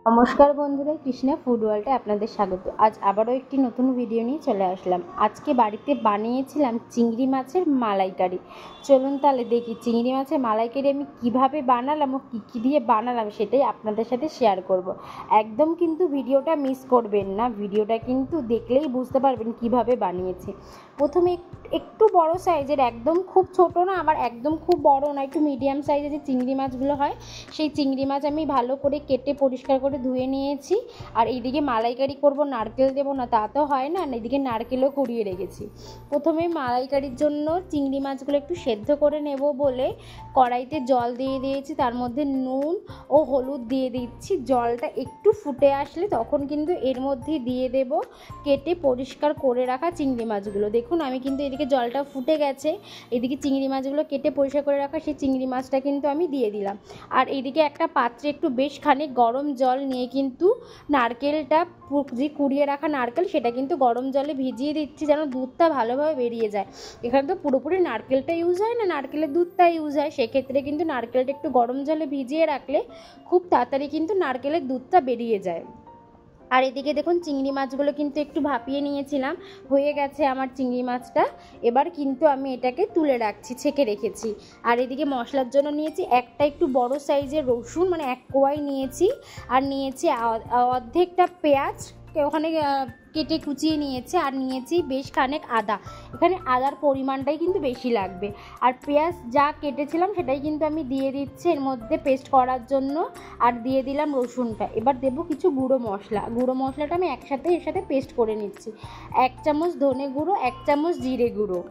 নমস্কার বন্ধুরা, কৃষ্ণা ফুড ওয়ার্ল্ডে আপনাদের স্বাগত। আজ আবারও একটি নতুন ভিডিও নিয়ে চলে আসলাম। আজকে বাড়িতে বানিয়েছিলাম চিংড়ি মাছের মালাইকারি। চলুন তাহলে দেখি চিংড়ি মাছের মালাইকারি আমি কিভাবে বানালাম ও কী কী দিয়ে বানালাম সেটাই আপনাদের সাথে শেয়ার করব। একদম কিন্তু ভিডিওটা মিস করবেন না, ভিডিওটা কিন্তু দেখলেই বুঝতে পারবেন কিভাবে বানিয়েছি। প্রথমে একটু বড় সাইজের, একদম খুব ছোট না আবার একদম খুব বড় না, একটু মিডিয়াম সাইজের যে চিংড়ি মাছগুলো হয় সেই চিংড়ি মাছ আমি ভালো করে কেটে পরিষ্কার করে ধুয়ে নিয়েছি। আর এইদিকে মালাইকারি করব, নারকেল দেবো না তা তো হয় না, এইদিকে নারকেলও কুড়িয়ে রেখেছি। প্রথমে মালাইকারির জন্য চিংড়ি মাছগুলো একটু সেদ্ধ করে নেব বলে কড়াইতে জল দিয়ে দিয়েছি, তার মধ্যে নুন ও হলুদ দিয়ে দিচ্ছি। জলটা একটু ফুটে আসলে তখন কিন্তু এর মধ্যে দিয়ে দেব কেটে পরিষ্কার করে রাখা চিংড়ি মাছগুলো। দেখুন আমি কিন্তু এদিকে জলটা ফুটে গেছে, এদিকে চিংড়ি মাছগুলো কেটে পরিষ্কার করে রাখা সেই চিংড়ি মাছটা কিন্তু আমি দিয়ে দিলাম। আর এদিকে একটা পাত্রে একটু বেশ খানিক গরম জল নিয়ে কিন্তু নারকেলটা যে কুড়িয়ে রাখা নারকেল সেটা কিন্তু গরম জলে ভিজিয়ে দিচ্ছি যেন দুধটা ভালোভাবে বেরিয়ে যায়। এখানে তো পুরোপুরি নারকেলটা ইউজ হয় না, নারকেলের দুধটা ইউজ হয়, সেক্ষেত্রে কিন্তু নারকেলটা একটু গরম জলে ভিজিয়ে রাখলে খুব তাড়াতাড়ি কিন্তু নারকেলের দুধটা বেরিয়ে যায়। আর এদিকে দেখুন চিংড়ি মাছগুলো কিন্তু একটু ভাপিয়ে নিয়েছিলাম, হয়ে গেছে আমার চিংড়ি মাছটা। এবার কিন্তু আমি এটাকে তুলে রাখছি, ছেঁকে রেখেছি। আর এদিকে মশলার জন্য নিয়েছি একটা একটু বড় সাইজের রসুন, মানে এক কোয়াই নিয়েছি। আর নিয়েছি অর্ধেকটা পেঁয়াজ ওখানে কেটে কুচিয়ে নিয়েছে। আর নিয়েছি বেশ খানেক আদা, এখানে আদার পরিমাণটাই কিন্তু বেশি লাগবে। আর পেঁয়াজ যা কেটেছিলাম সেটাই কিন্তু আমি দিয়ে দিচ্ছি এর মধ্যে পেস্ট করার জন্য। আর দিয়ে দিলাম রসুনটা। এবার দেবো কিছু গুঁড়ো মশলা, গুঁড়ো মশলাটা আমি একসাথে এর সাথে পেস্ট করে নিচ্ছি। 1 চামচ ধনে গুঁড়ো, 1 চামচ জিরে গুঁড়ো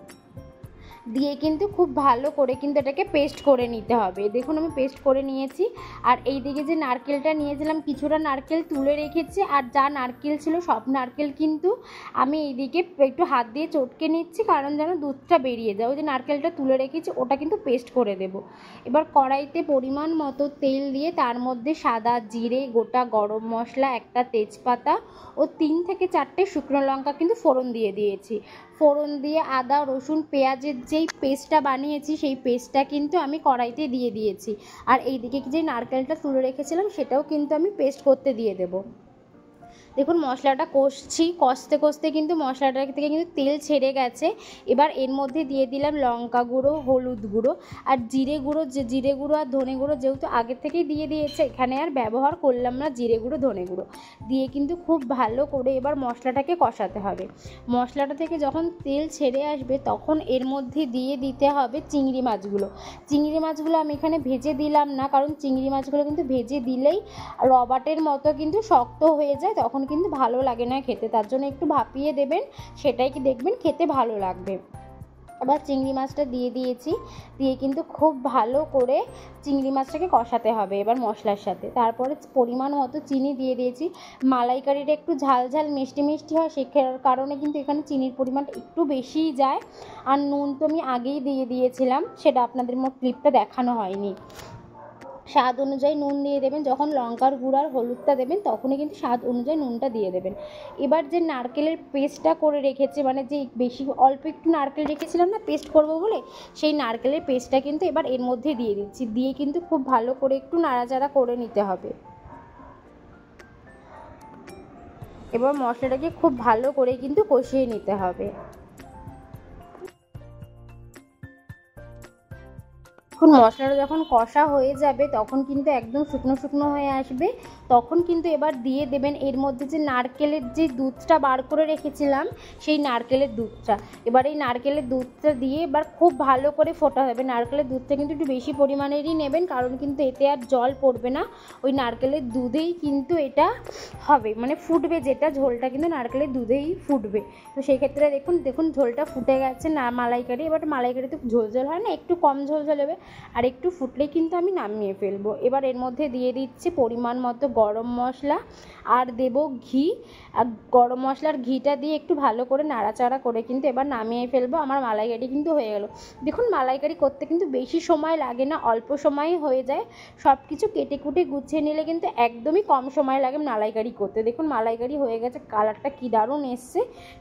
দিয়ে কিন্তু খুব ভালো করে কিন্তু এটাকে পেস্ট করে নিতে হবে। দেখুন আমি পেস্ট করে নিয়েছি। আর এই দিকে যে নারকেলটা নিয়েছিলাম কিছুটা নারকেল তুলে রেখেছি, আর যা নারকেল ছিল সব নারকেল কিন্তু আমি এইদিকে একটু হাত দিয়ে চটকে নিচ্ছি, কারণ যেন দুধটা বেরিয়ে যায়। ওই যে নারকেলটা তুলে রেখেছি ওটা কিন্তু পেস্ট করে দেব। এবার কড়াইতে পরিমাণ মতো তেল দিয়ে তার মধ্যে সাদা জিরে, গোটা গরম মশলা, একটা তেজপাতা ও 3 থেকে 4টে শুকনো লঙ্কা কিন্তু ফোড়ন দিয়ে দিয়েছি। ফোড়ন দিয়ে আদা রসুন পেঁয়াজের যেই পেস্টটা বানিয়েছি সেই পেস্টটা কিন্তু আমি কড়াইতে দিয়ে দিয়েছি। আর এইদিকে যে নারকেলটা তুলে রেখেছিলাম সেটাও কিন্তু আমি পেস্ট করতে দিয়ে দেবো। দেখুন মশলাটা কষছি, কষতে কষতে কিন্তু মশলাটা থেকে কিন্তু তেল ছেড়ে গেছে। এবার এর মধ্যে দিয়ে দিলাম লঙ্কা গুঁড়ো, হলুদ গুঁড়ো আর জিরে গুঁড়ো। জিরে গুঁড়ো আর ধনে গুঁড়ো যেহেতু আগে থেকেই দিয়ে দিয়েছে, এখানে আর ব্যবহার করলাম না জিরে গুঁড়ো ধনে গুঁড়ো দিয়ে। কিন্তু খুব ভালো করে এবার মশলাটাকে কষাতে হবে। মশলাটা থেকে যখন তেল ছেড়ে আসবে তখন এর মধ্যে দিয়ে দিতে হবে চিংড়ি মাছগুলো। চিংড়ি মাছগুলো আমি এখানে ভেজে দিলাম না, কারণ চিংড়ি মাছগুলো কিন্তু ভেজে দিলেই রবাটের মতো কিন্তু শক্ত হয়ে যায়, তখন কিন্তু ভালো লাগে না খেতে। তার জন্য একটু ভাপিয়ে দেবেন, সেটাই কি দেখবেন খেতে ভালো লাগবে। এবার চিংড়ি মাছটা দিয়ে দিয়েছি, দিয়ে কিন্তু খুব ভালো করে চিংড়ি মাছটাকে কষাতে হবে এবার মশলার সাথে। তারপরে পরিমাণ মতো চিনি দিয়ে দিয়েছি। মালাইকারিটা একটু ঝাল ঝাল মিষ্টি মিষ্টি হয়, সে কারণে কিন্তু এখানে চিনির পরিমাণটা একটু বেশিই যায়। আর নুন তো আমি আগেই দিয়ে দিয়েছিলাম, সেটা আপনাদের ক্লিপটা দেখানো হয়নি। স্বাদ অনুযায়ী নুন দিয়ে দেবেন, যখন লঙ্কার গুঁড়ো আর হলুদটা দেবেন তখনই কিন্তু স্বাদ অনুযায়ী নুনটা দিয়ে দেবেন। এবার যে নারকেলের পেস্টটা করে রেখেছে, মানে যে বেশি অল্প একটু নারকেল রেখেছিলাম না পেস্ট করব বলে, সেই নারকেলের পেস্টটা কিন্তু এবার এর মধ্যে দিয়ে দিচ্ছি। দিয়ে কিন্তু খুব ভালো করে একটু নাড়াচাড়া করে নিতে হবে। এবার মশলাটাকে খুব ভালো করে কিন্তু কষিয়ে নিতে হবে। এখন মশলাটা যখন কষা হয়ে যাবে তখন কিন্তু একদম শুকনো শুকনো হয়ে আসবে, তখন কিন্তু এবার দিয়ে দেবেন এর মধ্যে যে নারকেলের যে দুধটা বার করে রেখেছিলাম সেই নারকেলের দুধটা। এবার এই নারকেলের দুধটা দিয়ে এবার খুব ভালো করে ফোটা হবে। নারকেলের দুধটা কিন্তু একটু বেশি পরিমাণেরই নেবেন, কারণ কিন্তু এতে আর জল পড়বে না, ওই নারকেলের দুধেই কিন্তু এটা হবে, মানে ফুটবে, যেটা ঝোলটা কিন্তু নারকেলের দুধেই ফুটবে। তো সেই ক্ষেত্রে দেখুন ঝোলটা ফুটে গেছে না মালাইকারি। এবার মালাইকারি তো ঝোল ঝোল হয় না, একটু কম ঝোল ঝোল হবে, আর একটু ফুটলেই কিন্তু আমি নামিয়ে ফেলবো। এবার এর মধ্যে দিয়ে দিচ্ছি পরিমাণ মতো গরম মশলা আর দেব ঘি। আর গরম মশলার ঘিটা দিয়ে একটু ভালো করে নাড়াচাড়া করে কিন্তু এবার নামিয়ে ফেলবো। আমার মালাইকারি কিন্তু হয়ে গেল। দেখুন মালাইকারি করতে কিন্তু বেশি সময় লাগে না, অল্প সময়ই হয়ে যায়। সব কিছু কেটে কুটে গুছিয়ে নিলে কিন্তু একদমই কম সময় লাগে মালাইকারি করতে। দেখুন মালাইকারি হয়ে গেছে, কালারটা কি দারুণ এসছে,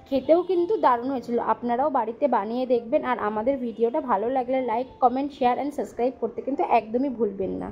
খেতেও কিন্তু দারুণ হয়েছিল। আপনারাও বাড়িতে বানিয়ে দেখবেন। আর আমাদের ভিডিওটা ভালো লাগলে like comment share and subscribe করতে কিন্তু একদমই ভুলবেন না।